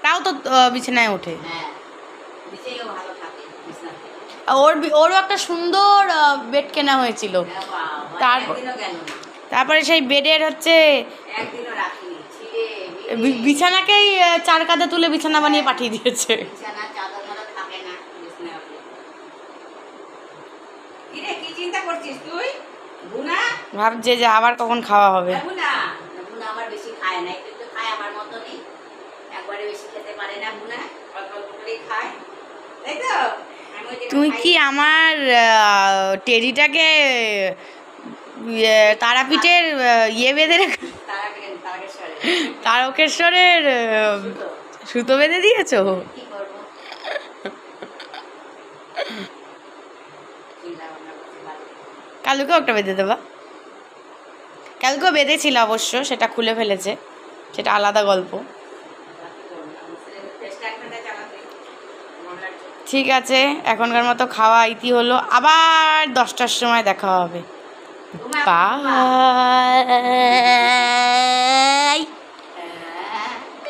তাও তো বিছানায় ওঠে। ওরও একটা সুন্দর বেড কেনা হয়েছিল, তারপরে সেই বেডের হচ্ছে বিছানাকেই 4 কাঁধে তুলে বিছানা বানিয়ে পাঠিয়ে দিয়েছে। ভাবছে যে আবার কখন খাওয়া হবে। তুই কি আমার টেডিটাকে তারাপীঠের ইয়ে বেঁধে রেখে, তারকেশ্বরের সুতো বেঁধে দিয়েছো? কালুকেও একটা বেঁধে দেবা। কালকেও বেঁধেছিল অবশ্য, সেটা খুলে ফেলেছে, সেটা আলাদা গল্প। ঠিক আছে, এখনকার মতো খাওয়া ইতি হলো, আবার 10টার সময় দেখা হবে। বাই।